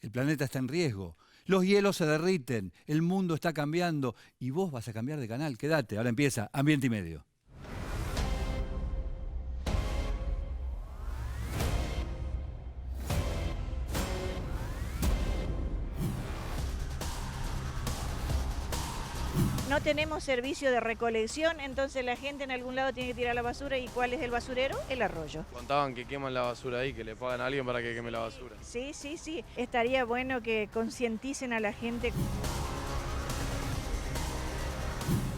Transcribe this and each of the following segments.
El planeta está en riesgo. Los hielos se derriten, el mundo está cambiando y vos vas a cambiar de canal. Quédate, ahora empieza Ambiente y Medio. No tenemos servicio de recolección, entonces la gente en algún lado tiene que tirar la basura. ¿Y cuál es el basurero? El arroyo. Contaban que queman la basura ahí, que le pagan a alguien para que queme la basura. Sí. Estaría bueno que concienticen a la gente. El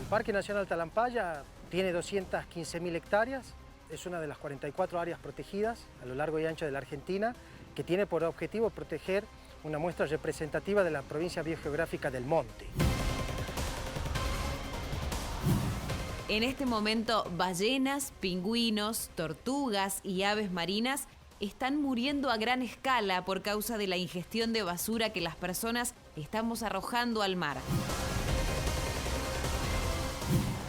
Parque Nacional Talampaya tiene 215.000 hectáreas. Es una de las 44 áreas protegidas a lo largo y ancho de la Argentina, que tiene por objetivo proteger una muestra representativa de la provincia biogeográfica del Monte. En este momento, ballenas, pingüinos, tortugas y aves marinas están muriendo a gran escala por causa de la ingestión de basura que las personas estamos arrojando al mar.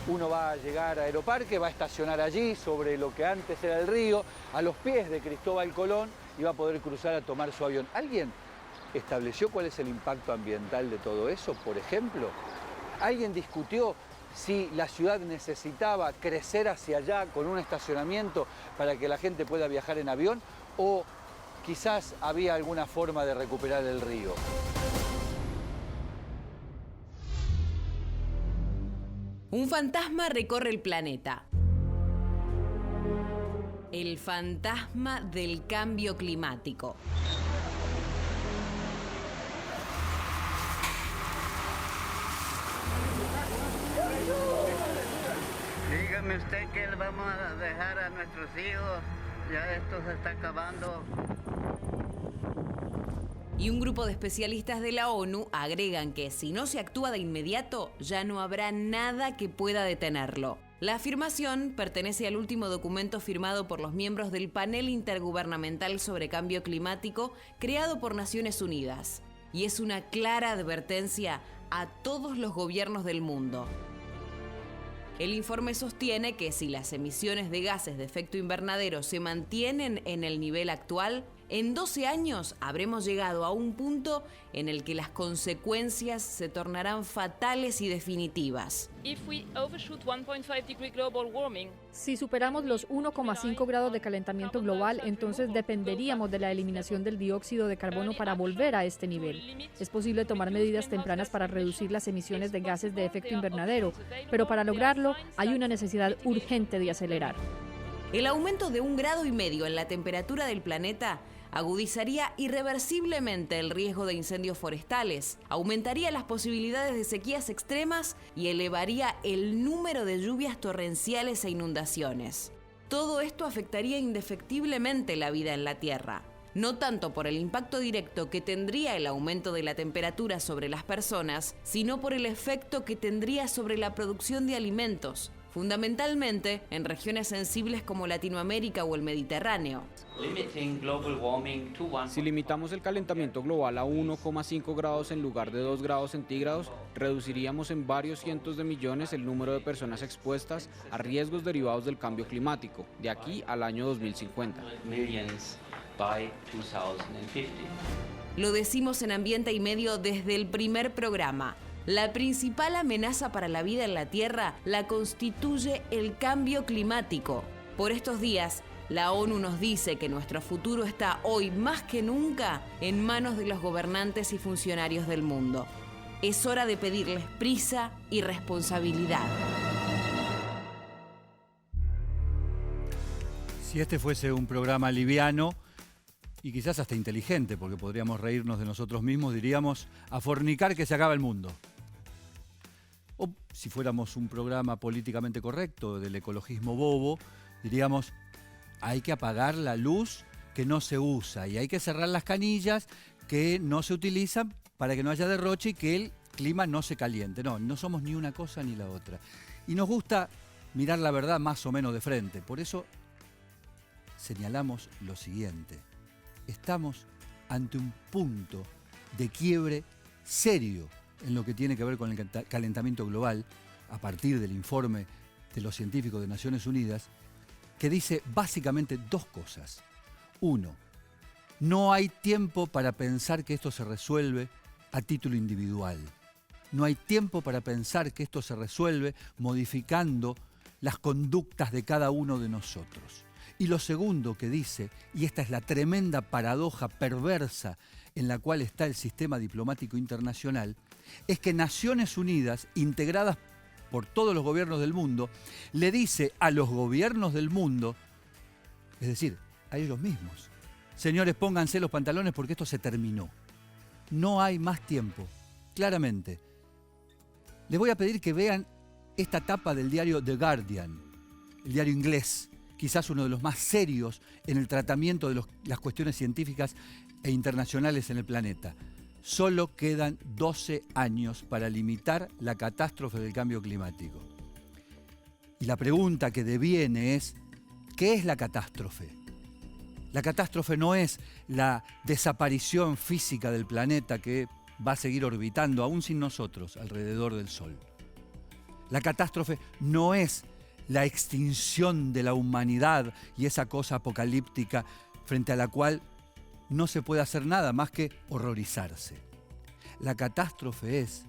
Uno va a llegar a Aeroparque, va a estacionar allí, sobre lo que antes era el río, a los pies de Cristóbal Colón, y va a poder cruzar a tomar su avión. ¿Alguien estableció cuál es el impacto ambiental de todo eso, por ejemplo? ¿Alguien discutió si la ciudad necesitaba crecer hacia allá con un estacionamiento para que la gente pueda viajar en avión? ¿O quizás había alguna forma de recuperar el río? Un fantasma recorre el planeta. El fantasma del cambio climático. Dígame usted qué le vamos a dejar a nuestros hijos. Ya esto se está acabando. Y un grupo de especialistas de la ONU agregan que si no se actúa de inmediato, ya no habrá nada que pueda detenerlo. La afirmación pertenece al último documento firmado por los miembros del Panel Intergubernamental sobre Cambio Climático creado por Naciones Unidas. Y es una clara advertencia a todos los gobiernos del mundo. El informe sostiene que si las emisiones de gases de efecto invernadero se mantienen en el nivel actual, en 12 años habremos llegado a un punto en el que las consecuencias se tornarán fatales y definitivas. Si superamos los 1,5 grados de calentamiento global, entonces dependeríamos de la eliminación del dióxido de carbono para volver a este nivel. Es posible tomar medidas tempranas para reducir las emisiones de gases de efecto invernadero, pero para lograrlo hay una necesidad urgente de acelerar. El aumento de 1,5 grados en la temperatura del planeta agudizaría irreversiblemente el riesgo de incendios forestales, aumentaría las posibilidades de sequías extremas y elevaría el número de lluvias torrenciales e inundaciones. Todo esto afectaría indefectiblemente la vida en la Tierra, no tanto por el impacto directo que tendría el aumento de la temperatura sobre las personas, sino por el efecto que tendría sobre la producción de alimentos, fundamentalmente en regiones sensibles como Latinoamérica o el Mediterráneo. Si limitamos el calentamiento global a 1,5 grados en lugar de 2 grados centígrados, reduciríamos en varios cientos de millones el número de personas expuestas a riesgos derivados del cambio climático, de aquí al año 2050. Lo decimos en Ambiente y Medio desde el primer programa. La principal amenaza para la vida en la Tierra la constituye el cambio climático. Por estos días, la ONU nos dice que nuestro futuro está hoy más que nunca en manos de los gobernantes y funcionarios del mundo. Es hora de pedirles prisa y responsabilidad. Si este fuese un programa liviano y quizás hasta inteligente, porque podríamos reírnos de nosotros mismos, diríamos: a fornicar que se acaba el mundo. O si fuéramos un programa políticamente correcto del ecologismo bobo, diríamos: hay que apagar la luz que no se usa y hay que cerrar las canillas que no se utilizan para que no haya derroche y que el clima no se caliente. No, no somos ni una cosa ni la otra. Y nos gusta mirar la verdad más o menos de frente. Por eso señalamos lo siguiente: estamos ante un punto de quiebre serio en lo que tiene que ver con el calentamiento global, a partir del informe de los científicos de Naciones Unidas, que dice básicamente dos cosas. Uno, No hay tiempo para pensar que esto se resuelve a título individual. No hay tiempo para pensar que esto se resuelve modificando las conductas de cada uno de nosotros. Y lo segundo que dice, y esta es la tremenda paradoja perversa en la cual está el sistema diplomático internacional, es que Naciones Unidas, integradas por todos los gobiernos del mundo, le dice a los gobiernos del mundo, es decir, a ellos mismos, señores, pónganse los pantalones porque esto se terminó. No hay más tiempo, claramente. Les voy a pedir que vean esta tapa del diario The Guardian, el diario inglés, quizás uno de los más serios en el tratamiento de las cuestiones científicas e internacionales en el planeta. Solo quedan 12 años para limitar la catástrofe del cambio climático. Y la pregunta que deviene es, ¿qué es la catástrofe? La catástrofe no es la desaparición física del planeta que va a seguir orbitando, aún sin nosotros, alrededor del Sol. La catástrofe no es la extinción de la humanidad y esa cosa apocalíptica frente a la cual no se puede hacer nada más que horrorizarse. La catástrofe es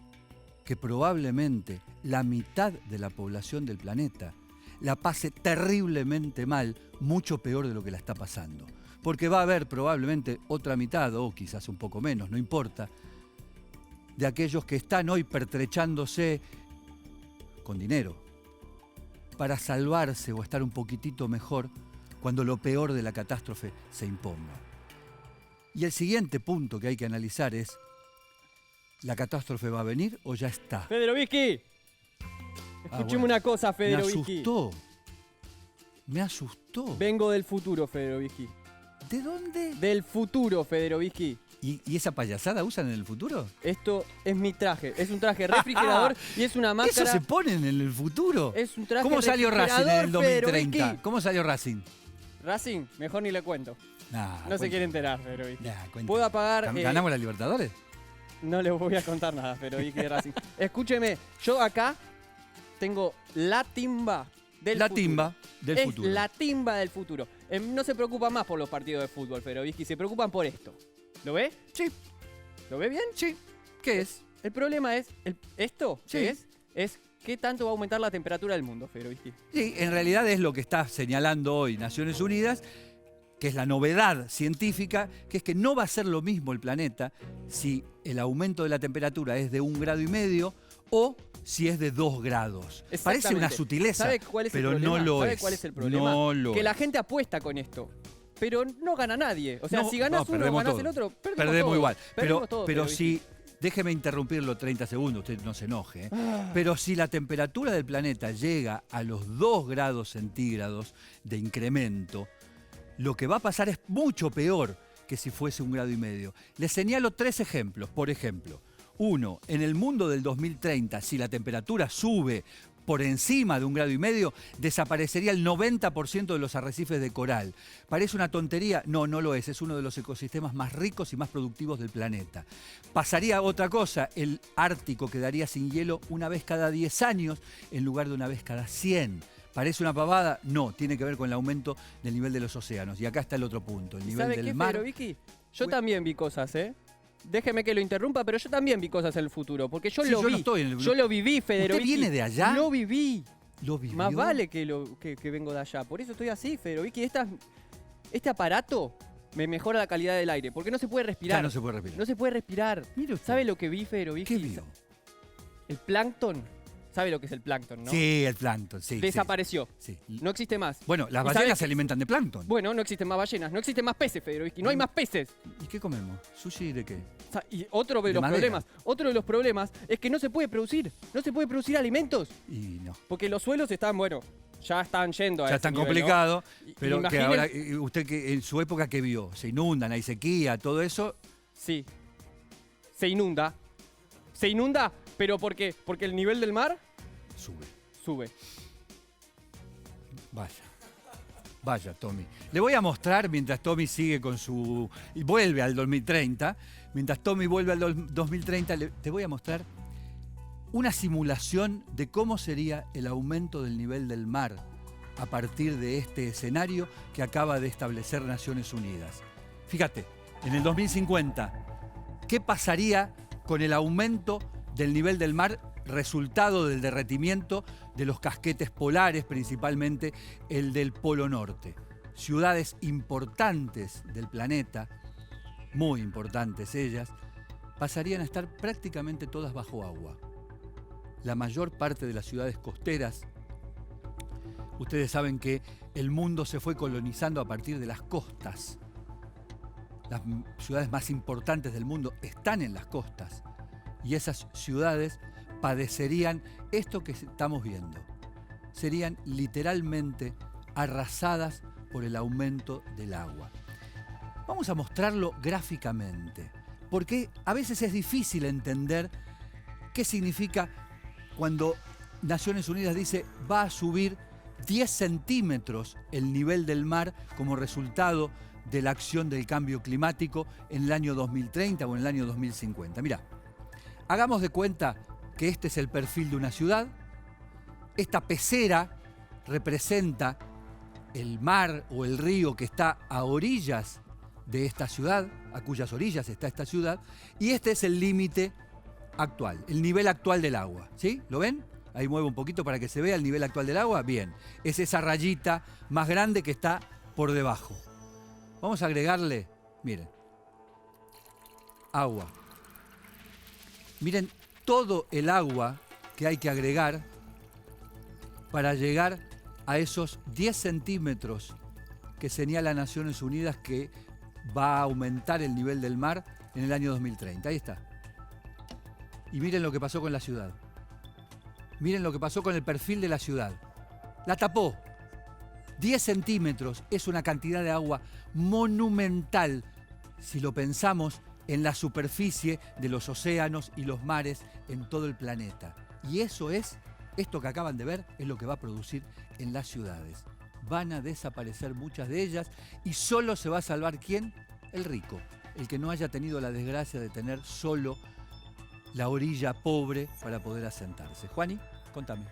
que probablemente la mitad de la población del planeta la pase terriblemente mal, mucho peor de lo que la está pasando. Porque va a haber probablemente otra mitad, o quizás un poco menos, no importa, de aquellos que están hoy pertrechándose con dinero para salvarse o estar un poquitito mejor cuando lo peor de la catástrofe se imponga. Y el siguiente punto que hay que analizar es, ¿la catástrofe va a venir o ya está? Federoviski, escúcheme una cosa, Federoviski. Me asustó. Vengo del futuro, Federoviski. ¿De dónde? Del futuro, Federoviski. ¿Y esa payasada usan en el futuro? Esto es mi traje. Es un traje refrigerador y es una máscara. ¿Eso se ponen en el futuro? Es un traje ¿Cómo salió Racing en el 2030? Federoviski. ¿Cómo salió Racing? Racing, mejor ni le cuento. Nah, no se quiere enterar, Federoviski. Nah, ¿Puedo apagar? ¿Ganamos la Libertadores? No les voy a contar nada, Federoviski de Racing. Escúcheme, yo acá tengo la timba del futuro. Timba del futuro. Es la timba del futuro. No se preocupan más por los partidos de fútbol, Federoviski, se preocupan por esto. ¿Lo ve? Sí. ¿Lo ve bien? Sí. ¿Qué es? El problema es, ¿esto Sí. qué es qué tanto va a aumentar la temperatura del mundo, Federoviski. Sí, en realidad es lo que está señalando hoy Naciones Unidas, que es la novedad científica, que es que no va a ser lo mismo el planeta si el aumento de la temperatura es de 1,5 grados o si es de 2 grados. Parece una sutileza, ¿Sabe cuál es pero el problema? no lo ¿Sabe es. cuál es el problema? No lo que es. la gente apuesta con esto. Pero no gana nadie. O sea, No, si ganás uno, perdemos ganás todo. el otro, Perdemos todo. igual. Perdemos todo, pero Federoviski. si, déjeme interrumpirlo 30 segundos, usted no se enoje. Pero si la temperatura del planeta llega a los 2 grados centígrados de incremento, lo que va a pasar es mucho peor que si fuese 1,5 grados. Les señalo 3 ejemplos. Por ejemplo, 1, en el mundo del 2030, si la temperatura sube por encima de 1,5 grados, desaparecería el 90% de los arrecifes de coral. ¿Parece una tontería? No, no lo es. Es uno de los ecosistemas más ricos y más productivos del planeta. Pasaría otra cosa. El Ártico quedaría sin hielo una vez cada 10 años en lugar de una vez cada 100. ¿Parece una pavada? No, tiene que ver con el aumento del nivel de los océanos. Y acá está el otro punto, el nivel ¿Sabe del qué, mar. Federoviski? Yo también vi cosas, ¿eh? Déjeme que lo interrumpa, pero yo también vi cosas en el futuro, porque yo Sí, lo yo vi. no estoy en el- Yo lo viví, Federoviski. ¿Usted viene de allá? Lo viví. ¿Lo vivió? Más vale que vengo de allá. Por eso estoy así, Federoviski. Este aparato me mejora la calidad del aire, porque no se puede respirar. Ya no se puede respirar. No se puede respirar. Mire usted. ¿Sabe lo que vi, Federoviski? ¿Qué vio? El plancton. ¿Sabe lo que es el plancton, no? Sí, el plancton, sí. Desapareció. Sí. No existe más. Bueno, las ¿Y sabe ballenas qué? se alimentan de plancton. Bueno, no existen más ballenas, no existen más peces, Federoviski. No hay más peces. ¿Y qué comemos? ¿Sushi de qué? Y otro de De los madera. problemas, es que no se puede producir alimentos, Y no. porque los suelos están, bueno, ya están yendo a Ya ese es tan nivel, complicado, ¿no? pero que Imaginen- ahora, usted que en su época que vio, se inundan, hay sequía, todo eso, Sí, se inunda, pero ¿por qué? Porque el nivel del mar sube. Vaya, Tommy. Le voy a mostrar, mientras Tommy sigue con su... y vuelve al 2030, mientras Tommy vuelve al 2030, te voy a mostrar una simulación de cómo sería el aumento del nivel del mar a partir de este escenario que acaba de establecer Naciones Unidas. Fíjate. En el 2050, ¿qué pasaría con el aumento del nivel del mar resultado del derretimiento de los casquetes polares, principalmente el del Polo Norte? Ciudades importantes del planeta, muy importantes ellas, pasarían a estar prácticamente todas bajo agua. La mayor parte de las ciudades costeras, ustedes saben que el mundo se fue colonizando a partir de las costas. Las ciudades más importantes del mundo están en las costas y esas ciudades padecerían esto que estamos viendo. Serían literalmente arrasadas por el aumento del agua. Vamos a mostrarlo gráficamente, porque a veces es difícil entender qué significa cuando Naciones Unidas dice va a subir 10 centímetros el nivel del mar como resultado de la acción del cambio climático en el año 2030 o en el año 2050. Mirá, hagamos de cuenta que este es el perfil de una ciudad. Esta pecera representa el mar o el río que está a orillas de esta ciudad, a cuyas orillas está esta ciudad, y este es el límite actual, el nivel actual del agua. ¿Sí? ¿Lo ven? Ahí muevo un poquito para que se vea el nivel actual del agua. Bien, es esa rayita más grande que está por debajo. Vamos a agregarle, miren, agua. Miren todo el agua que hay que agregar para llegar a esos 10 centímetros que señala Naciones Unidas que va a aumentar el nivel del mar en el año 2030. Ahí está. Y miren lo que pasó con la ciudad. Miren lo que pasó con el perfil de la ciudad. La tapó. 10 centímetros es una cantidad de agua monumental si lo pensamos en la superficie de los océanos y los mares en todo el planeta. Y eso es, esto que acaban de ver, es lo que va a producir en las ciudades. Van a desaparecer muchas de ellas y solo se va a salvar ¿quién? El rico, el que no haya tenido la desgracia de tener solo la orilla pobre para poder asentarse. Juani, contame,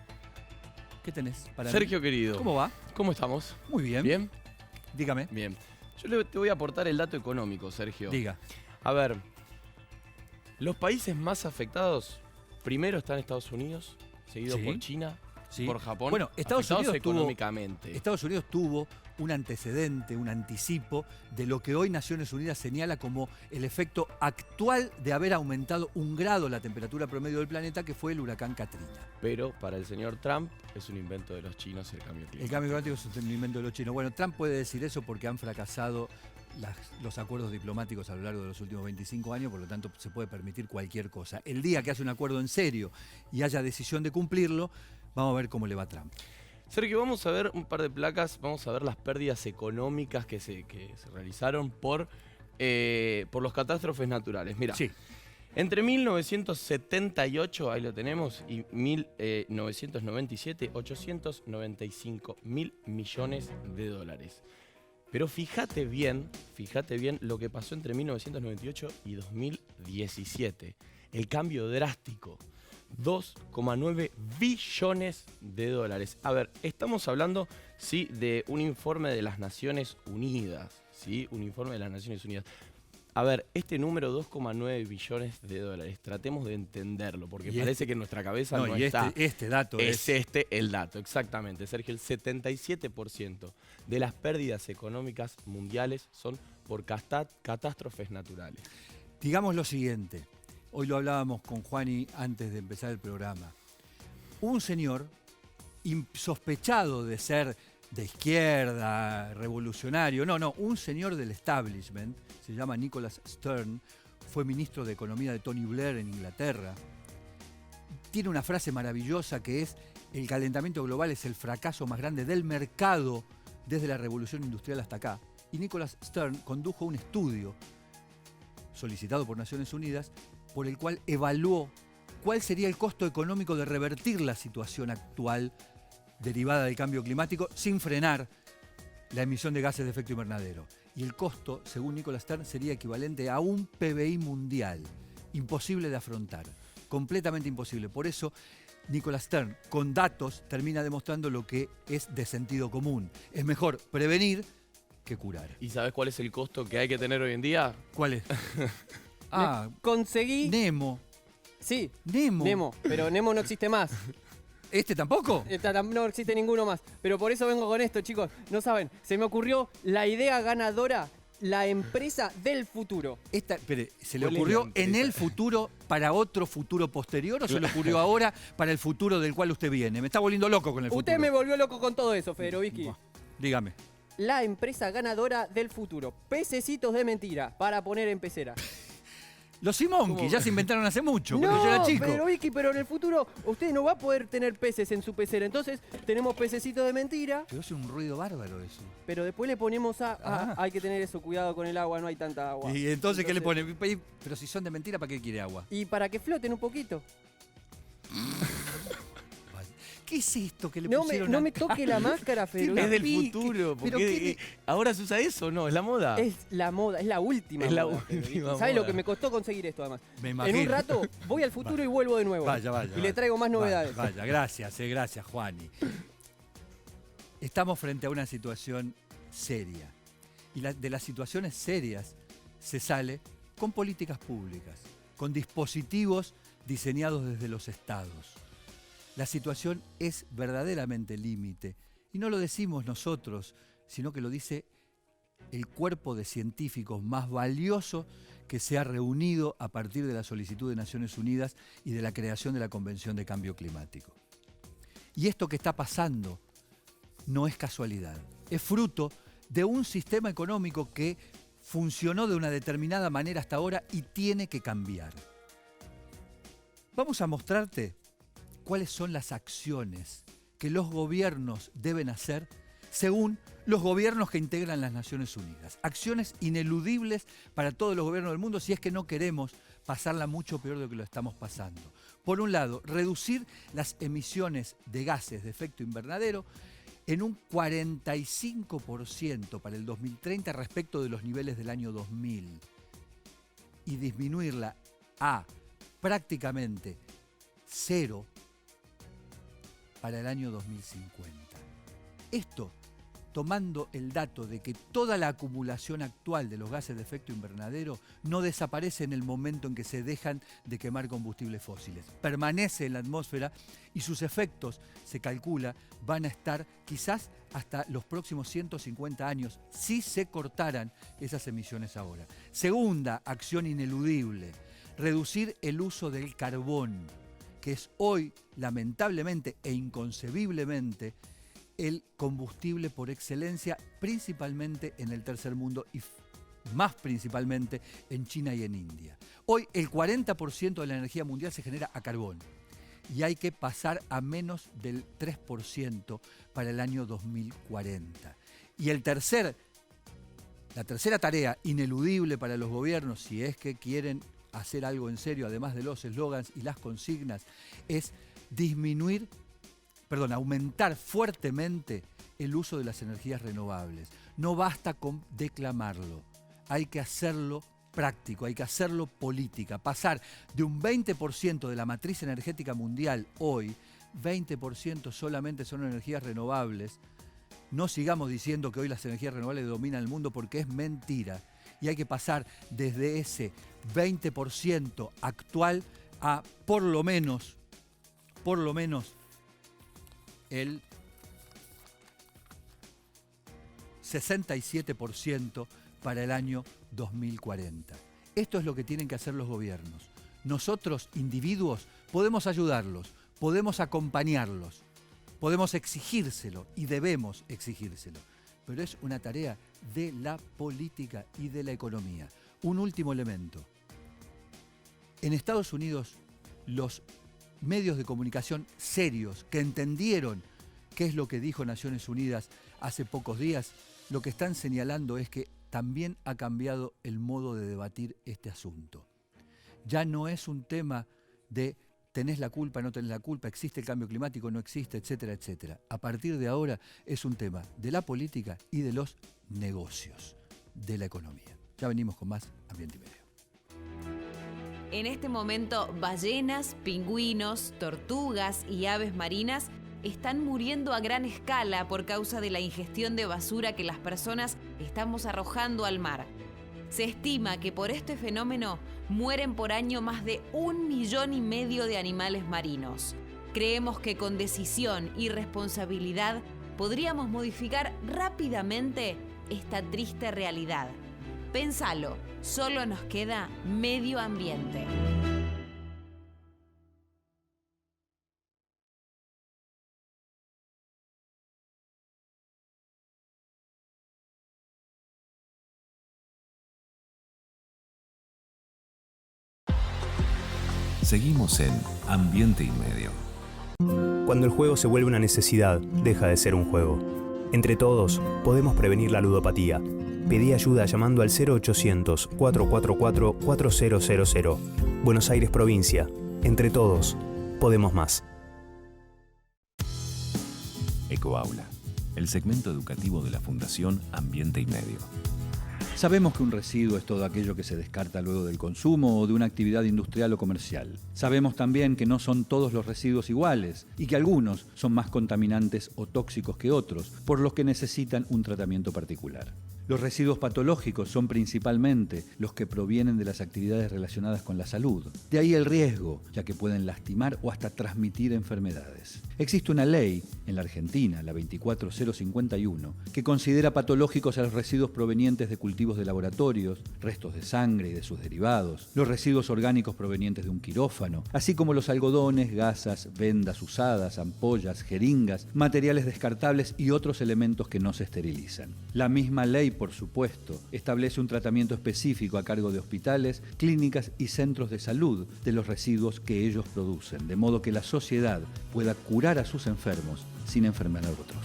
¿qué tenés para Sergio, mí? querido. ¿Cómo va? ¿Cómo estamos? Muy bien. ¿Bien? Dígame. Bien. Yo te voy a aportar el dato económico, Sergio. Diga. A ver, los países más afectados, primero están Estados Unidos, seguido Sí. por China, Sí. por Japón. Bueno, Estados afectados Unidos económicamente. Estados Unidos tuvo un antecedente, un anticipo de lo que hoy Naciones Unidas señala como el efecto actual de haber aumentado 1 grado la temperatura promedio del planeta, que fue el huracán Katrina. Pero para el señor Trump es un invento de los chinos el cambio El climático. cambio climático es un invento de los chinos. Bueno, Trump puede decir eso porque han fracasado los acuerdos diplomáticos a lo largo de los últimos 25 años, por lo tanto se puede permitir cualquier cosa. El día que hace un acuerdo en serio y haya decisión de cumplirlo, vamos a ver cómo le va a Trump. Sergio, vamos a ver un par de placas, vamos a ver las pérdidas económicas que se realizaron por los catástrofes naturales. Mira, Sí. entre 1978, ahí lo tenemos, y 1997, 895 mil millones de dólares. Pero fíjate bien lo que pasó entre 1998 y 2017. El cambio drástico. 2,9 billones de dólares. A ver, estamos hablando, sí, de un informe de las Naciones Unidas. Sí, un informe de las Naciones Unidas. A ver, este número, 2,9 billones de dólares, tratemos de entenderlo, porque Y parece que en nuestra cabeza no y está. este dato Es el dato, exactamente, Sergio. El 77% de las pérdidas económicas mundiales son por catástrofes naturales. Digamos lo siguiente, hoy lo hablábamos con Juani antes de empezar el programa. Un señor sospechado de ser de izquierda, revolucionario, un señor del establishment, se llama Nicholas Stern, fue ministro de Economía de Tony Blair en Inglaterra. Tiene una frase maravillosa que es: el calentamiento global es el fracaso más grande del mercado desde la revolución industrial hasta acá. Y Nicholas Stern condujo un estudio solicitado por Naciones Unidas por el cual evaluó cuál sería el costo económico de revertir la situación actual derivada del cambio climático sin frenar la emisión de gases de efecto invernadero. Y el costo, según Nicholas Stern, sería equivalente a un PBI mundial. Imposible de afrontar, completamente imposible. Por eso, Nicholas Stern, con datos, termina demostrando lo que es de sentido común. Es mejor prevenir que curar. ¿Y sabes cuál es el costo que hay que tener hoy en día? ¿Cuál es? Conseguí... Nemo. Sí, Nemo. Nemo, pero Nemo no existe más. ¿Este tampoco? No existe ninguno más. Pero por eso vengo con esto, chicos. No saben, se me ocurrió la idea ganadora, la empresa del futuro. Espere, ¿se le ¿Cuál es ocurrió la empresa? en el futuro para otro futuro posterior o se le ocurrió ahora para el futuro del cual usted viene? Me está volviendo loco con el futuro. Usted me volvió loco con todo eso, Federovicky. Dígame. La empresa ganadora del futuro. Pececitos de mentira para poner en pecera. Los Simonki ya se inventaron hace mucho, cuando yo era chico. Federovicky, pero en el futuro usted no va a poder tener peces en su pecera. Entonces tenemos pececitos de mentira. Pero es un ruido bárbaro eso. Pero después le ponemos hay que tener eso, cuidado con el agua, no hay tanta agua. ¿Y entonces qué le pone? Pero si son de mentira, ¿para qué quiere agua? Y para que floten un poquito. ¿Qué es esto que le No pusieron me acá? toque la máscara, Federovicky. Es del pique, futuro. pero Porque, ¿ahora se usa eso o no? ¿Es la moda? Es la moda, es la última Es la moda, última Federovicky. ¿Sabes lo moda. que me costó conseguir esto además? Me En imagino. un rato voy al futuro y vuelvo de nuevo. Vaya. Y le traigo más novedades. Vaya, gracias, Juani. Estamos frente a una situación seria. Y de las situaciones serias se sale con políticas públicas, con dispositivos diseñados desde los estados. La situación es verdaderamente límite. Y no lo decimos nosotros, sino que lo dice el cuerpo de científicos más valioso que se ha reunido a partir de la solicitud de Naciones Unidas y de la creación de la Convención de Cambio Climático. Y esto que está pasando no es casualidad, es fruto de un sistema económico que funcionó de una determinada manera hasta ahora y tiene que cambiar. Vamos a mostrarte cuáles son las acciones que los gobiernos deben hacer según los gobiernos que integran las Naciones Unidas. Acciones ineludibles para todos los gobiernos del mundo si es que no queremos pasarla mucho peor de lo que lo estamos pasando. Por un lado, reducir las emisiones de gases de efecto invernadero en un 45% para el 2030 respecto de los niveles del año 2000 y disminuirla a prácticamente cero para el año 2050. Esto tomando el dato de que toda la acumulación actual de los gases de efecto invernadero no desaparece en el momento en que se dejan de quemar combustibles fósiles. Permanece en la atmósfera y sus efectos, se calcula, van a estar quizás hasta los próximos 150 años si se cortaran esas emisiones ahora. Segunda acción ineludible, reducir el uso del carbón, que es hoy, lamentablemente e inconcebiblemente, el combustible por excelencia, principalmente en el tercer mundo y más principalmente en China y en India. Hoy el 40% de la energía mundial se genera a carbón y hay que pasar a menos del 3% para el año 2040. Y la tercera tarea ineludible para los gobiernos, si es que quieren hacer algo en serio, además de los eslogans y las consignas, es aumentar fuertemente el uso de las energías renovables. No basta con declamarlo, hay que hacerlo práctico, hay que hacerlo política. Pasar de un 20% de la matriz energética mundial hoy, 20% solamente son energías renovables. No sigamos diciendo que hoy las energías renovables dominan el mundo porque es mentira. Y hay que pasar desde ese 20% actual a por lo menos el 67% para el año 2040. Esto es lo que tienen que hacer los gobiernos. Nosotros, individuos, podemos ayudarlos, podemos acompañarlos, podemos exigírselo y debemos exigírselo. Pero es una tarea de la política y de la economía. Un último elemento. En Estados Unidos, los medios de comunicación serios que entendieron qué es lo que dijo Naciones Unidas hace pocos días, lo que están señalando es que también ha cambiado el modo de debatir este asunto. Ya no es un tema de tenés la culpa, no tenés la culpa, existe el cambio climático, no existe, etcétera, etcétera. A partir de ahora es un tema de la política y de los negocios, de la economía. Ya venimos con más Ambiente y Medio. En este momento, ballenas, pingüinos, tortugas y aves marinas están muriendo a gran escala por causa de la ingestión de basura que las personas estamos arrojando al mar. Se estima que por este fenómeno mueren por año más de 1,5 millones de animales marinos. Creemos que con decisión y responsabilidad podríamos modificar rápidamente esta triste realidad. Pénsalo, solo nos queda medio ambiente. Seguimos en Ambiente y Medio. Cuando el juego se vuelve una necesidad, deja de ser un juego. Entre todos, podemos prevenir la ludopatía. Pedí ayuda llamando al 0800-444-4000. Buenos Aires, provincia. Entre todos, podemos más. Ecoaula, el segmento educativo de la Fundación Ambiente y Medio. Sabemos que un residuo es todo aquello que se descarta luego del consumo o de una actividad industrial o comercial. Sabemos también que no son todos los residuos iguales y que algunos son más contaminantes o tóxicos que otros, por los que necesitan un tratamiento particular. Los residuos patológicos son principalmente los que provienen de las actividades relacionadas con la salud. De ahí el riesgo, ya que pueden lastimar o hasta transmitir enfermedades. Existe una ley en la Argentina, la 24051, que considera patológicos a los residuos provenientes de cultivos de laboratorios, restos de sangre y de sus derivados, los residuos orgánicos provenientes de un quirófano, así como los algodones, gasas, vendas usadas, ampollas, jeringas, materiales descartables y otros elementos que no se esterilizan. La misma ley, por supuesto, establece un tratamiento específico a cargo de hospitales, clínicas y centros de salud de los residuos que ellos producen, de modo que la sociedad pueda curar a sus enfermos sin enfermar a otros.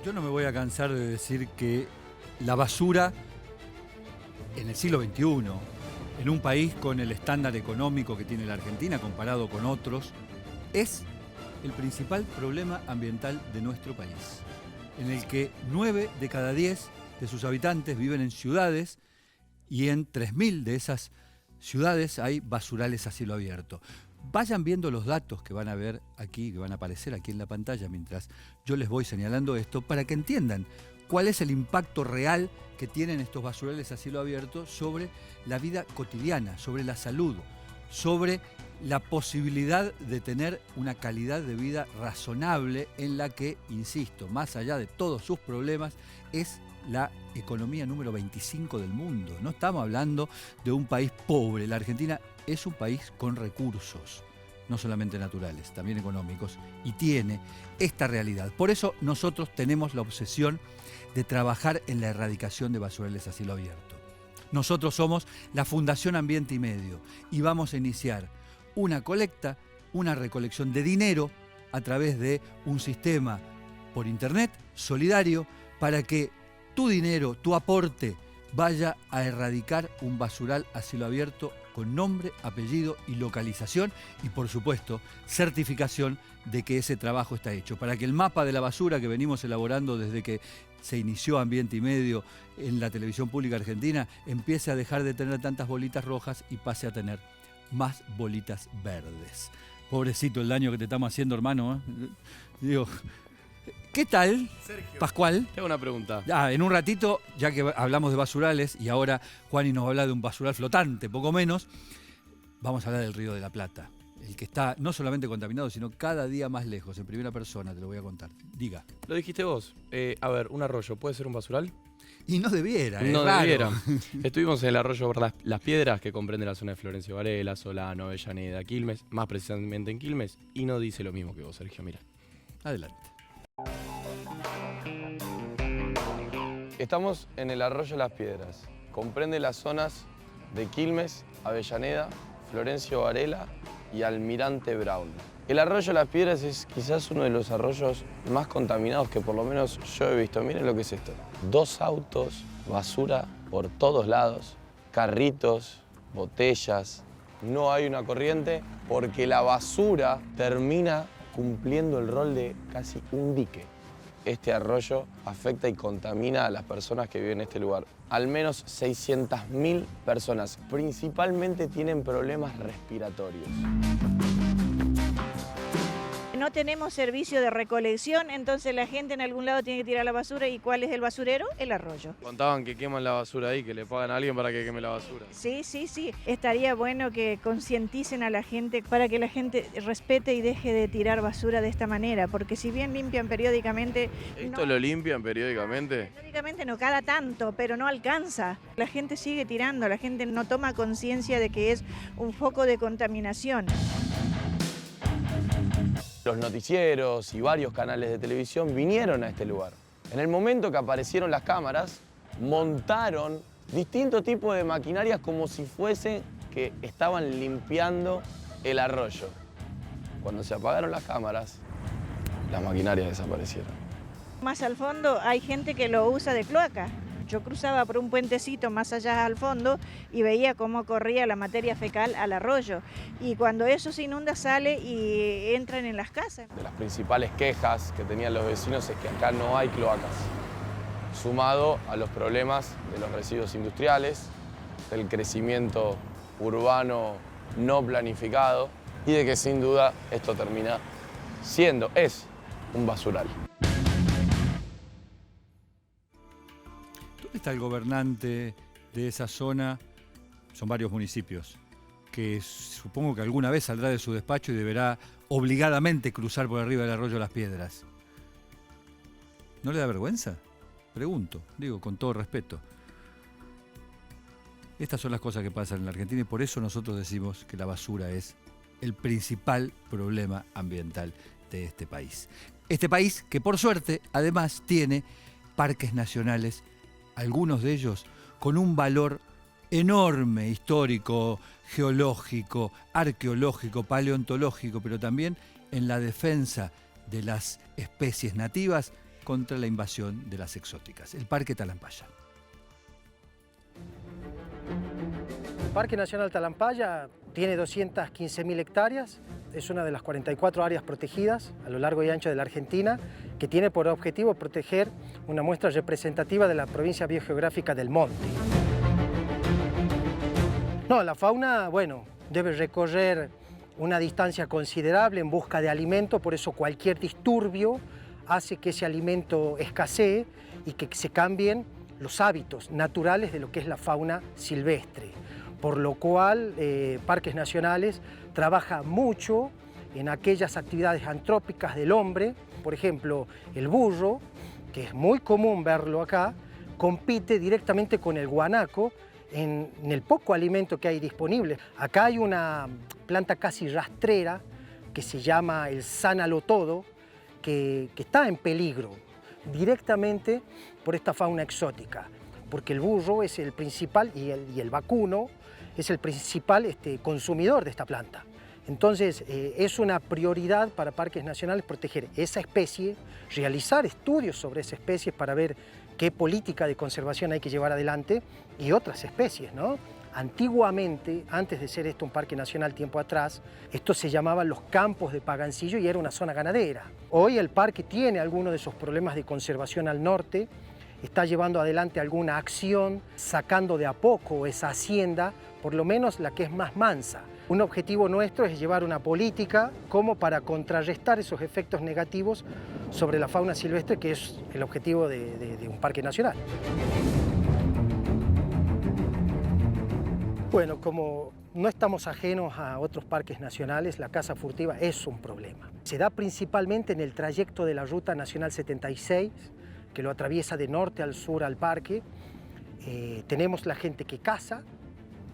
Yo no me voy a cansar de decir que la basura en el siglo XXI, en un país con el estándar económico que tiene la Argentina comparado con otros, es el principal problema ambiental de nuestro país, en el que 9 de cada 10 de sus habitantes viven en ciudades y en 3.000 de esas ciudades hay basurales a cielo abierto. Vayan viendo los datos que van a ver aquí, que van a aparecer aquí en la pantalla mientras yo les voy señalando esto, para que entiendan cuál es el impacto real que tienen estos basurales a cielo abierto sobre la vida cotidiana, sobre la salud, sobre la posibilidad de tener una calidad de vida razonable en la que, insisto, más allá de todos sus problemas, es la economía número 25 del mundo. No estamos hablando de un país pobre. La Argentina es un país con recursos, no solamente naturales, también económicos, y tiene esta realidad. Por eso nosotros tenemos la obsesión de trabajar en la erradicación de basurales a cielo abierto. Nosotros somos la Fundación Ambiente y Medio y vamos a iniciar una colecta, una recolección de dinero a través de un sistema por internet solidario para que tu dinero, tu aporte, vaya a erradicar un basural a cielo abierto con nombre, apellido y localización y, por supuesto, certificación de que ese trabajo está hecho, para que el mapa de la basura que venimos elaborando desde que se inició Ambiente y Medio en la televisión pública argentina empiece a dejar de tener tantas bolitas rojas y pase a tener más bolitas verdes. Pobrecito el daño que te estamos haciendo, hermano, ¿eh? Digo, ¿qué tal, Sergio? Pascual? Tengo una pregunta. En un ratito, ya que hablamos de basurales y ahora Juani nos va a hablar de un basural flotante, poco menos, vamos a hablar del Río de la Plata. El que está no solamente contaminado, sino cada día más lejos. En primera persona te lo voy a contar. Diga. Lo dijiste vos. A ver, un arroyo, ¿puede ser un basural? Y no debiera, No raro. debiera. Estuvimos en el arroyo Las Piedras, que comprende la zona de Florencio Varela, Solano, Avellaneda, Quilmes, más precisamente en Quilmes, y no dice lo mismo que vos, Sergio, mira. Adelante. Estamos en el arroyo Las Piedras. Comprende las zonas de Quilmes, Avellaneda, Florencio Varela y Almirante Brown. El arroyo Las Piedras es quizás uno de los arroyos más contaminados que por lo menos yo he visto. Miren lo que es esto. 2 autos, basura por todos lados, carritos, botellas. No hay una corriente porque la basura termina cumpliendo el rol de casi un dique. este arroyo afecta y contamina a las personas que viven en este lugar. Al menos 600.000 personas, principalmente tienen problemas respiratorios. No tenemos servicio de recolección, entonces la gente en algún lado tiene que tirar la basura. ¿Y cuál es el basurero? El arroyo. Contaban que queman la basura ahí, que le pagan a alguien para que queme la basura. Sí. Estaría bueno que concienticen a la gente para que la gente respete y deje de tirar basura de esta manera, porque si bien limpian periódicamente... ¿Esto lo limpian periódicamente? Periódicamente no, cada tanto, pero no alcanza. La gente sigue tirando, la gente no toma conciencia de que es un foco de contaminación. Los noticieros y varios canales de televisión vinieron a este lugar. En el momento que aparecieron las cámaras, montaron distintos tipos de maquinarias como si fuese que estaban limpiando el arroyo. Cuando se apagaron las cámaras, las maquinarias desaparecieron. Más al fondo hay gente que lo usa de cloaca. Yo cruzaba por un puentecito más allá al fondo y veía cómo corría la materia fecal al arroyo. Y cuando eso se inunda sale y entran en las casas. De las principales quejas que tenían los vecinos es que acá no hay cloacas, sumado a los problemas de los residuos industriales, del crecimiento urbano no planificado y de que sin duda esto termina es un basural. ¿Dónde está el gobernante de esa zona? Son varios municipios, que supongo que alguna vez saldrá de su despacho y deberá obligadamente cruzar por arriba del arroyo Las Piedras. ¿No le da vergüenza? Pregunto, digo con todo respeto. Estas son las cosas que pasan en la Argentina y por eso nosotros decimos que la basura es el principal problema ambiental de este país. Este país que por suerte además tiene parques nacionales, algunos de ellos con un valor enorme, histórico, geológico, arqueológico, paleontológico, pero también en la defensa de las especies nativas contra la invasión de las exóticas. El Parque Talampaya. El Parque Nacional Talampaya tiene 215.000 hectáreas, es una de las 44 áreas protegidas a lo largo y ancho de la Argentina, que tiene por objetivo proteger una muestra representativa de la provincia biogeográfica del Monte. No, la fauna, bueno, debe recorrer una distancia considerable en busca de alimento, por eso cualquier disturbio hace que ese alimento escasee y que se cambien los hábitos naturales de lo que es la fauna silvestre. Por lo cual, Parques Nacionales trabaja mucho en aquellas actividades antrópicas del hombre. Por ejemplo, el burro, que es muy común verlo acá, compite directamente con el guanaco en el poco alimento que hay disponible. Acá hay una planta casi rastrera que se llama el sánalo todo, que está en peligro directamente por esta fauna exótica, porque el burro es el principal y el vacuno es el principal consumidor de esta planta. Entonces es una prioridad para Parques Nacionales proteger esa especie, realizar estudios sobre esa especie para ver qué política de conservación hay que llevar adelante y otras especies, ¿no? Antiguamente, antes de ser esto un parque nacional tiempo atrás, esto se llamaban los campos de Pagancillo y era una zona ganadera. Hoy el parque tiene algunos de esos problemas de conservación al norte, está llevando adelante alguna acción, sacando de a poco esa hacienda, por lo menos la que es más mansa. Un objetivo nuestro es llevar una política como para contrarrestar esos efectos negativos sobre la fauna silvestre, que es el objetivo de un parque nacional. Bueno, como no estamos ajenos a otros parques nacionales, la caza furtiva es un problema. Se da principalmente en el trayecto de la Ruta Nacional 76, que lo atraviesa de norte al sur al parque. Tenemos la gente que caza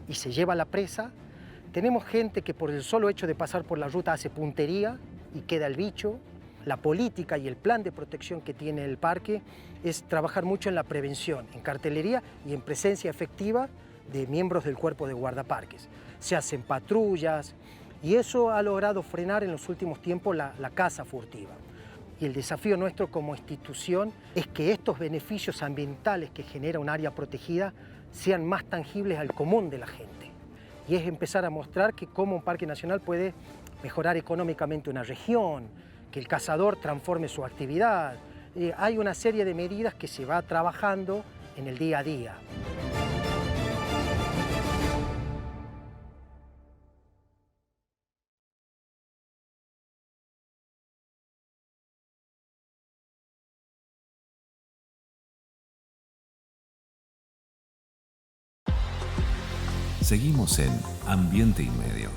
y se lleva la presa. Tenemos gente que por el solo hecho de pasar por la ruta hace puntería y queda el bicho. La política y el plan de protección que tiene el parque es trabajar mucho en la prevención, en cartelería y en presencia efectiva de miembros del cuerpo de guardaparques. Se hacen patrullas y eso ha logrado frenar en los últimos tiempos la caza furtiva. Y el desafío nuestro como institución es que estos beneficios ambientales que genera un área protegida sean más tangibles al común de la gente. Y es empezar a mostrar que cómo un parque nacional puede mejorar económicamente una región, que el cazador transforme su actividad, hay una serie de medidas que se va trabajando en el día a día. Seguimos en Ambiente y Medio.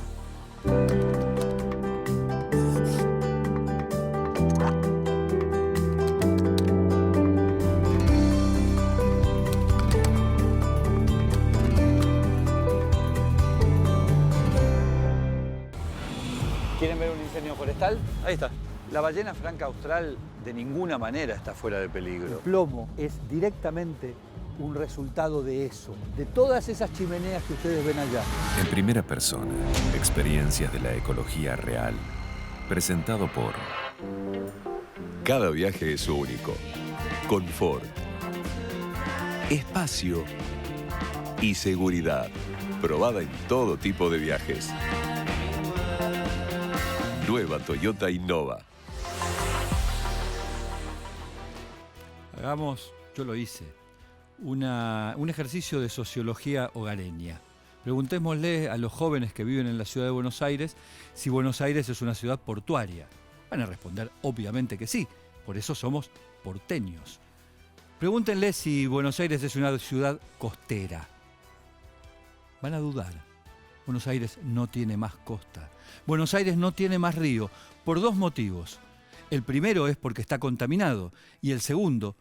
¿Quieren ver un incendio forestal? Ahí está. La ballena franca austral de ninguna manera está fuera de peligro. El plomo es directamente un resultado de eso, de todas esas chimeneas que ustedes ven allá. En primera persona, experiencias de la ecología real. Presentado por... Cada viaje es único. Confort. Espacio. Y seguridad. Probada en todo tipo de viajes. Nueva Toyota Innova. Hagamos, yo lo hice, un ejercicio de sociología hogareña. Preguntémosle a los jóvenes que viven en la ciudad de Buenos Aires si Buenos Aires es una ciudad portuaria. Van a responder obviamente que sí, por eso somos porteños. Pregúntenle si Buenos Aires es una ciudad costera. Van a dudar. Buenos Aires no tiene más costa. Buenos Aires no tiene más río, por dos motivos. El primero es porque está contaminado y el segundo,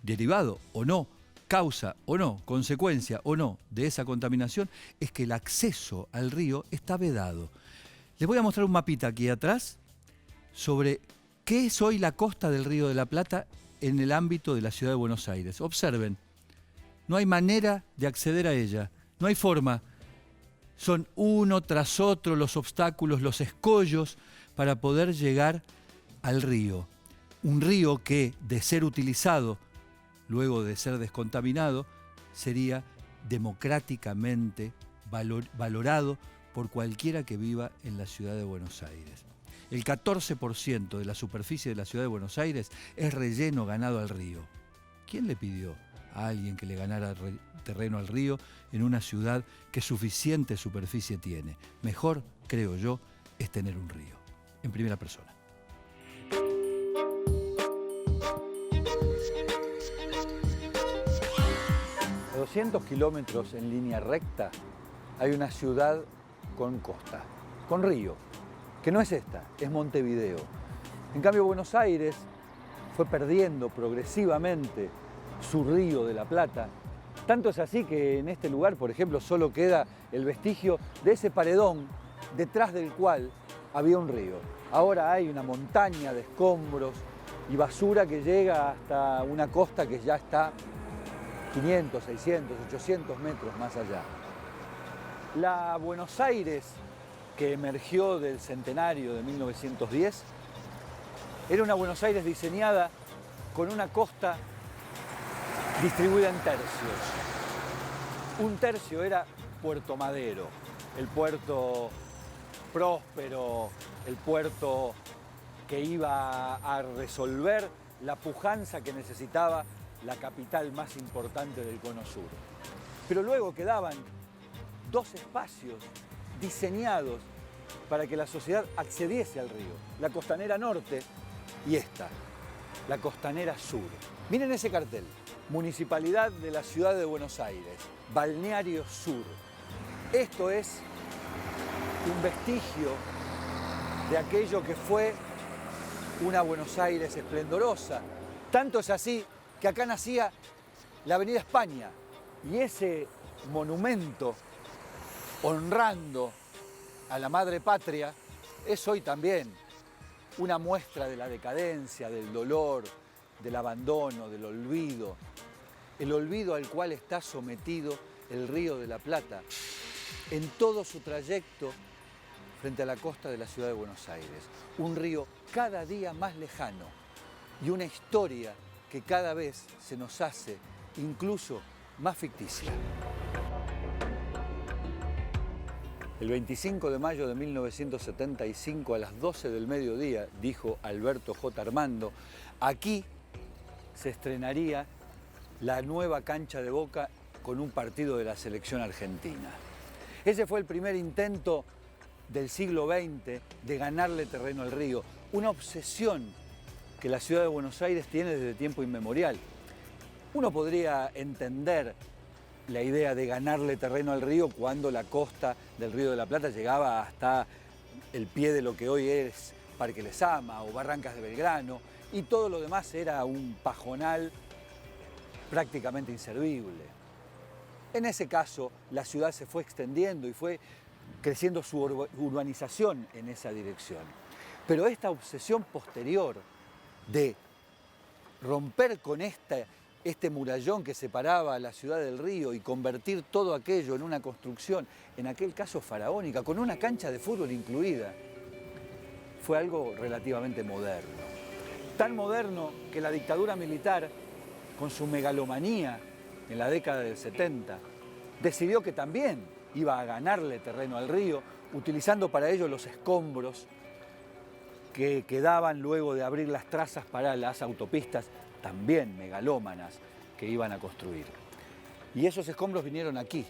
derivado o no, causa o no, consecuencia o no de esa contaminación, es que el acceso al río está vedado. Les voy a mostrar un mapita aquí atrás sobre qué es hoy la costa del Río de la Plata en el ámbito de la ciudad de Buenos Aires. Observen, no hay manera de acceder a ella, no hay forma. Son uno tras otro los obstáculos, los escollos para poder llegar al río. Un río que, de ser utilizado, luego de ser descontaminado, sería democráticamente valorado por cualquiera que viva en la ciudad de Buenos Aires. El 14% de la superficie de la ciudad de Buenos Aires es relleno ganado al río. ¿Quién le pidió a alguien que le ganara terreno al río en una ciudad que suficiente superficie tiene? Mejor, creo yo, es tener un río, en primera persona. A 200 kilómetros en línea recta hay una ciudad con costa, con río, que no es esta, es Montevideo. En cambio, Buenos Aires fue perdiendo progresivamente su río de la Plata. Tanto es así que en este lugar, por ejemplo, solo queda el vestigio de ese paredón detrás del cual había un río. Ahora hay una montaña de escombros y basura que llega hasta una costa que ya está 500, 600, 800 metros más allá. La Buenos Aires que emergió del centenario de 1910 era una Buenos Aires diseñada con una costa distribuida en tercios. Un tercio era Puerto Madero, el puerto próspero, el puerto que iba a resolver la pujanza que necesitaba la capital más importante del Cono Sur. Pero luego quedaban dos espacios diseñados para que la sociedad accediese al río, la costanera norte y esta, la costanera sur. Miren ese cartel, Municipalidad de la Ciudad de Buenos Aires, Balneario Sur. Esto es un vestigio de aquello que fue una Buenos Aires esplendorosa. Tanto es así que acá nacía la Avenida España y ese monumento honrando a la madre patria es hoy también una muestra de la decadencia, del dolor, del abandono, del olvido, el olvido al cual está sometido el Río de la Plata en todo su trayecto frente a la costa de la ciudad de Buenos Aires. Un río cada día más lejano y una historia que cada vez se nos hace incluso más ficticia. El 25 de mayo de 1975 a las 12 del mediodía, dijo Alberto J. Armando, aquí se estrenaría la nueva cancha de Boca con un partido de la selección argentina. Ese fue el primer intento del siglo XX de ganarle terreno al río, una obsesión que la ciudad de Buenos Aires tiene desde tiempo inmemorial. Uno podría entender la idea de ganarle terreno al río cuando la costa del Río de la Plata llegaba hasta el pie de lo que hoy es Parque Lezama o Barrancas de Belgrano, y todo lo demás era un pajonal prácticamente inservible. En ese caso, la ciudad se fue extendiendo y fue creciendo su urbanización en esa dirección. Pero esta obsesión posterior de romper con este murallón que separaba a la ciudad del río y convertir todo aquello en una construcción, en aquel caso faraónica, con una cancha de fútbol incluida, fue algo relativamente moderno. Tan moderno que la dictadura militar, con su megalomanía en la década del 70, decidió que también iba a ganarle terreno al río, utilizando para ello los escombros que quedaban luego de abrir las trazas para las autopistas, también megalómanas, que iban a construir. Y esos escombros vinieron aquí,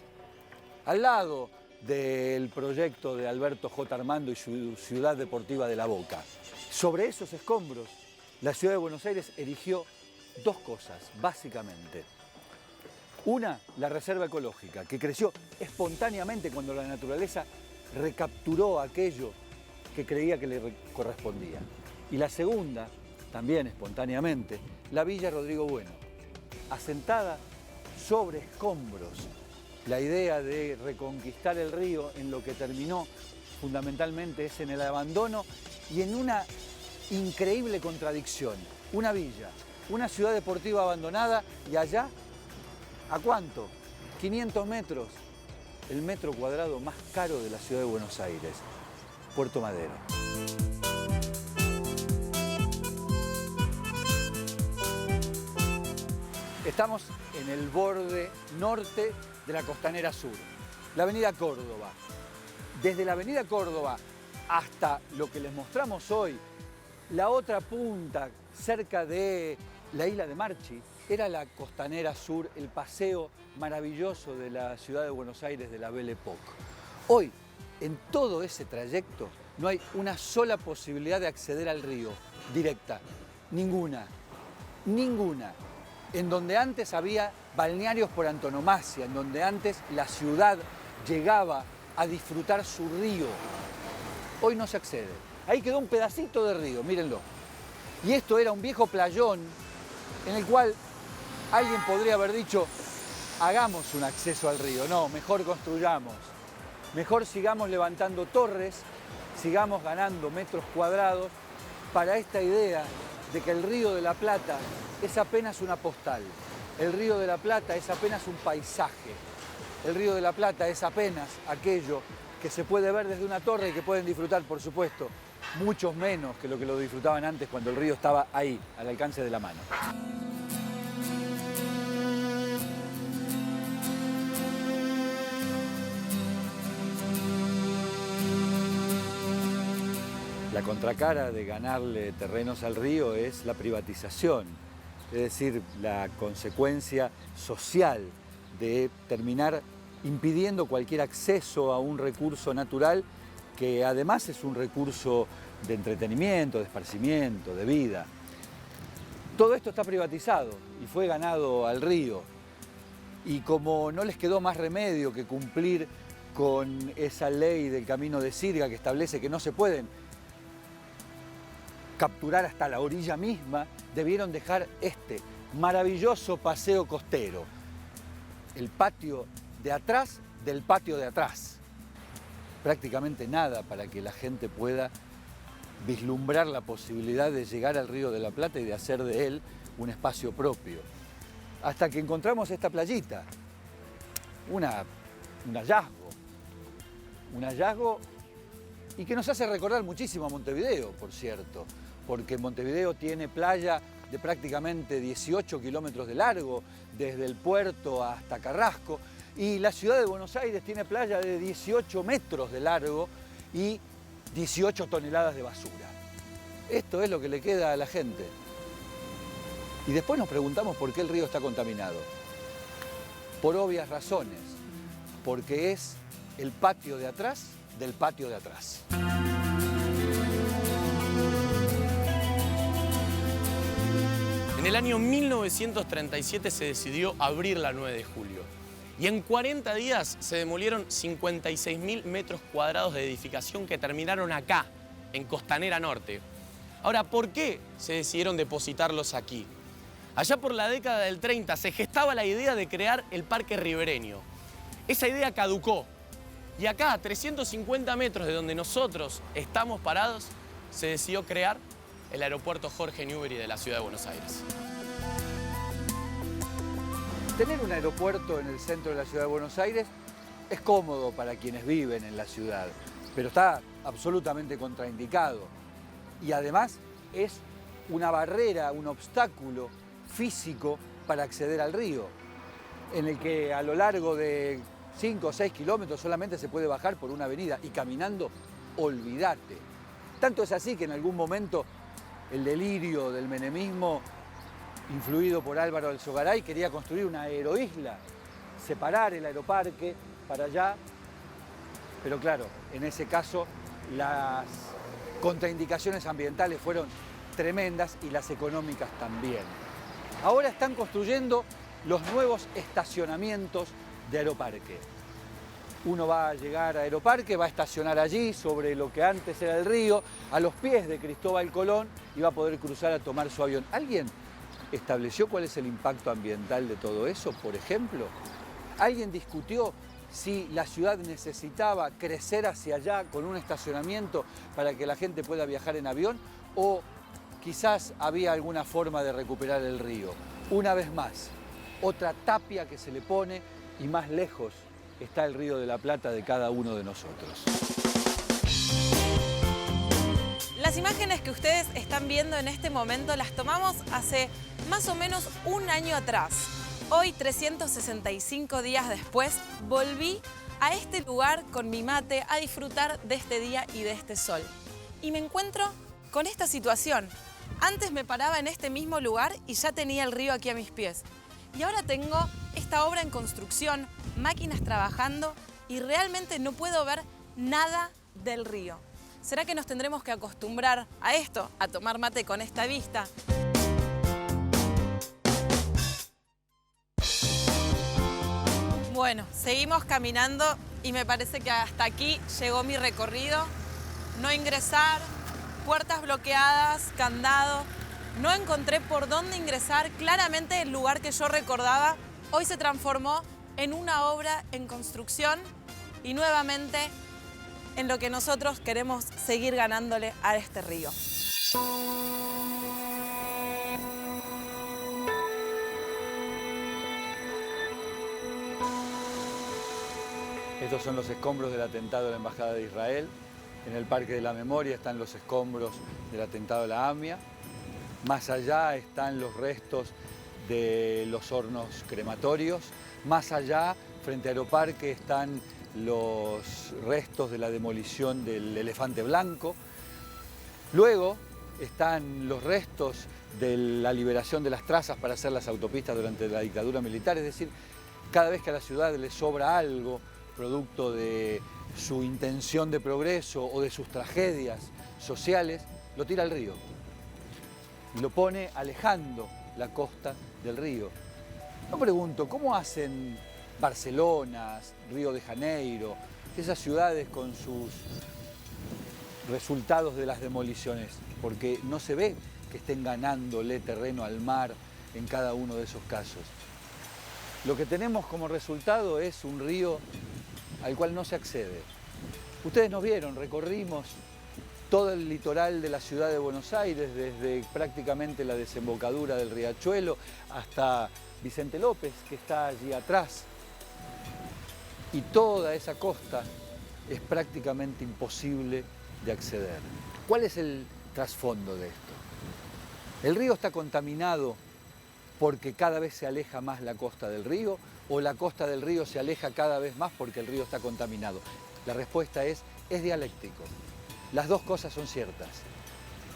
al lado del proyecto de Alberto J. Armando y su Ciudad Deportiva de la Boca. Sobre esos escombros, la ciudad de Buenos Aires erigió dos cosas, básicamente. Una, la reserva ecológica, que creció espontáneamente cuando la naturaleza recapturó aquello que creía que le correspondía. Y la segunda, también espontáneamente, la Villa Rodrigo Bueno, asentada sobre escombros. La idea de reconquistar el río en lo que terminó fundamentalmente es en el abandono y en una increíble contradicción. Una villa, una ciudad deportiva abandonada y allá, ¿a cuánto? 500 metros, el metro cuadrado más caro de la ciudad de Buenos Aires, Puerto Madero. Estamos en el borde norte de la Costanera Sur, la avenida Córdoba. Desde la avenida Córdoba hasta lo que les mostramos hoy, la otra punta, cerca de la isla de Marchi, era la Costanera Sur, el paseo maravilloso de la ciudad de Buenos Aires de la Belle Époque. Hoy, en todo ese trayecto, no hay una sola posibilidad de acceder al río, directa. Ninguna. Ninguna. En donde antes había balnearios por antonomasia, en donde antes la ciudad llegaba a disfrutar su río. Hoy no se accede. Ahí quedó un pedacito de río, mírenlo. Y esto era un viejo playón en el cual alguien podría haber dicho, hagamos un acceso al río. No, mejor construyamos. Mejor sigamos levantando torres, sigamos ganando metros cuadrados para esta idea de que el Río de la Plata es apenas una postal. El Río de la Plata es apenas un paisaje. El Río de la Plata es apenas aquello que se puede ver desde una torre y que pueden disfrutar, por supuesto, muchos menos que lo disfrutaban antes cuando el río estaba ahí, al alcance de la mano. La contracara de ganarle terrenos al río es la privatización, es decir, la consecuencia social de terminar impidiendo cualquier acceso a un recurso natural que además es un recurso de entretenimiento, de esparcimiento, de vida. Todo esto está privatizado y fue ganado al río. Y como no les quedó más remedio que cumplir con esa ley del Camino de Sirga que establece que no se pueden capturar hasta la orilla misma, debieron dejar este maravilloso paseo costero, el patio de atrás del patio de atrás. Prácticamente nada para que la gente pueda vislumbrar la posibilidad de llegar al Río de la Plata y de hacer de él un espacio propio. Hasta que encontramos esta playita, un hallazgo y que nos hace recordar muchísimo a Montevideo, por cierto, porque Montevideo tiene playa de prácticamente 18 kilómetros de largo, desde el puerto hasta Carrasco, y la ciudad de Buenos Aires tiene playa de 18 metros de largo y 18 toneladas de basura. Esto es lo que le queda a la gente. Y después nos preguntamos por qué el río está contaminado. Por obvias razones, porque es el patio de atrás del patio de atrás. En el año 1937 se decidió abrir la 9 de julio. Y en 40 días se demolieron 56.000 metros cuadrados de edificación que terminaron acá, en Costanera Norte. Ahora, ¿por qué se decidieron depositarlos aquí? Allá por la década del 30 se gestaba la idea de crear el Parque Ribereño. Esa idea caducó. Y acá, a 350 metros de donde nosotros estamos parados, se decidió crear el aeropuerto Jorge Newbery de la ciudad de Buenos Aires. Tener un aeropuerto en el centro de la ciudad de Buenos Aires es cómodo para quienes viven en la ciudad, pero está absolutamente contraindicado. Y además es una barrera, un obstáculo físico para acceder al río, en el que a lo largo de 5 o 6 kilómetros solamente se puede bajar por una avenida y caminando, olvídate. Tanto es así que en algún momento el delirio del menemismo, influido por Álvaro Alzogaray, quería construir una aeroisla, separar el aeroparque para allá, pero claro, en ese caso las contraindicaciones ambientales fueron tremendas y las económicas también. Ahora están construyendo los nuevos estacionamientos de Aeroparque. Uno va a llegar a Aeroparque, va a estacionar allí sobre lo que antes era el río, a los pies de Cristóbal Colón, y va a poder cruzar a tomar su avión. ¿Alguien estableció cuál es el impacto ambiental de todo eso, por ejemplo? ¿Alguien discutió si la ciudad necesitaba crecer hacia allá con un estacionamiento para que la gente pueda viajar en avión? ¿O quizás había alguna forma de recuperar el río? Una vez más, otra tapia que se le pone y más lejos está el Río de la Plata de cada uno de nosotros. Las imágenes que ustedes están viendo en este momento las tomamos hace más o menos un año atrás. Hoy, 365 días después, volví a este lugar con mi mate a disfrutar de este día y de este sol. Y me encuentro con esta situación. Antes me paraba en este mismo lugar y ya tenía el río aquí a mis pies. Y ahora tengo esta obra en construcción, máquinas trabajando y realmente no puedo ver nada del río. ¿Será que nos tendremos que acostumbrar a esto, a tomar mate con esta vista? Bueno, seguimos caminando y me parece que hasta aquí llegó mi recorrido. No ingresar, puertas bloqueadas, candado. No encontré por dónde ingresar. Claramente el lugar que yo recordaba hoy se transformó en una obra en construcción y nuevamente en lo que nosotros queremos seguir ganándole a este río. Estos son los escombros del atentado de la Embajada de Israel. En el Parque de la Memoria están los escombros del atentado de la AMIA. Más allá están los restos de los hornos crematorios. Más allá, frente a Aeroparque, están los restos de la demolición del Elefante Blanco. Luego están los restos de la liberación de las trazas para hacer las autopistas durante la dictadura militar. Es decir, cada vez que a la ciudad le sobra algo, producto de su intención de progreso o de sus tragedias sociales, lo tira al río. Y lo pone alejando la costa del río. Yo pregunto, ¿cómo hacen Barcelona, Río de Janeiro, esas ciudades con sus resultados de las demoliciones? Porque no se ve que estén ganándole terreno al mar en cada uno de esos casos. Lo que tenemos como resultado es un río al cual no se accede. Ustedes nos vieron, recorrimos todo el litoral de la ciudad de Buenos Aires, desde prácticamente la desembocadura del Riachuelo hasta Vicente López, que está allí atrás. Y toda esa costa es prácticamente imposible de acceder. ¿Cuál es el trasfondo de esto? ¿El río está contaminado porque cada vez se aleja más la costa del río, o la costa del río se aleja cada vez más porque el río está contaminado? La respuesta es dialéctico. Las dos cosas son ciertas,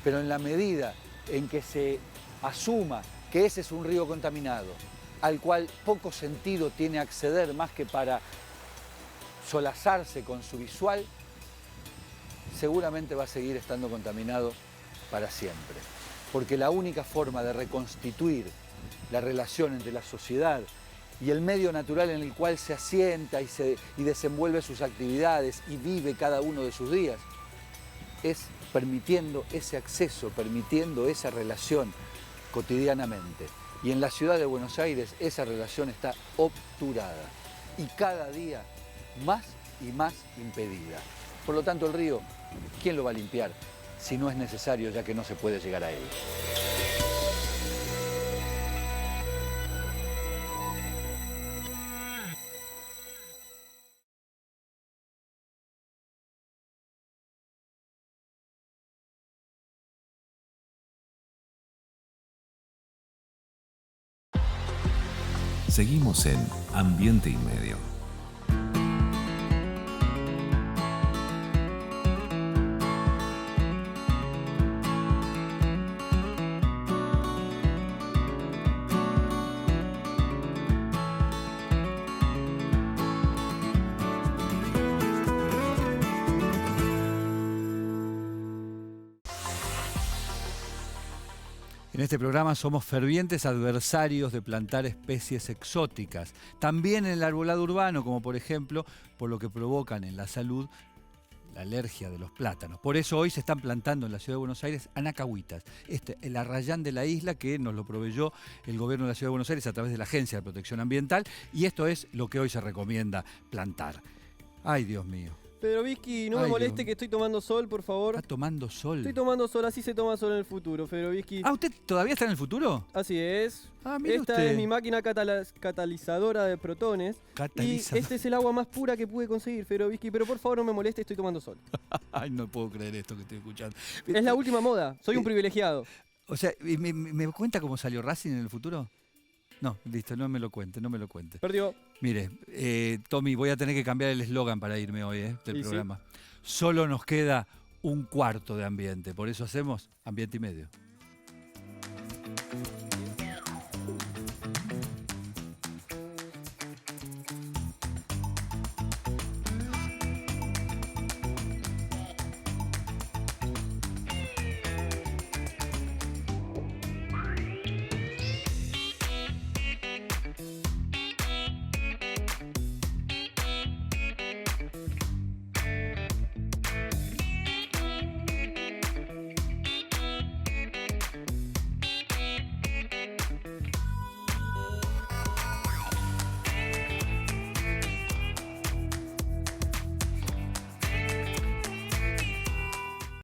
pero en la medida en que se asuma que ese es un río contaminado, al cual poco sentido tiene acceder más que para solazarse con su visual, seguramente va a seguir estando contaminado para siempre. Porque la única forma de reconstituir la relación entre la sociedad y el medio natural en el cual se asienta y desenvuelve sus actividades y vive cada uno de sus días, es permitiendo ese acceso, permitiendo esa relación cotidianamente. Y en la ciudad de Buenos Aires esa relación está obturada y cada día más y más impedida. Por lo tanto, el río, ¿quién lo va a limpiar si no es necesario, ya que no se puede llegar a él? Seguimos en Ambiente y Medio. En este programa somos fervientes adversarios de plantar especies exóticas, también en el arbolado urbano, como por ejemplo, por lo que provocan en la salud la alergia de los plátanos. Por eso hoy se están plantando en la ciudad de Buenos Aires anacahuitas, el arrayán de la isla que nos lo proveyó el gobierno de la ciudad de Buenos Aires a través de la Agencia de Protección Ambiental, y esto es lo que hoy se recomienda plantar. Ay, Dios mío. Pedro Vizqui, no me moleste que estoy tomando sol, por favor. ¿Está tomando sol? Estoy tomando sol, así se toma sol en el futuro, Pedro Vizqui. Ah, ¿usted todavía está en el futuro? Así es. Ah, mire Esta usted. es mi máquina catalizadora de protones. Y este es el agua más pura que pude conseguir, Pedro Vizqui. Pero por favor no me moleste, estoy tomando sol. Ay, no puedo creer esto que estoy escuchando. Es la última moda, soy un privilegiado. O sea, ¿me cuenta cómo salió Racing en el futuro? No, listo, no me lo cuente, no me lo cuente. Perdió. Mire, Tommy, voy a tener que cambiar el eslogan para irme hoy del ¿Y programa. Solo nos queda un cuarto de ambiente, por eso hacemos Ambiente y Medio.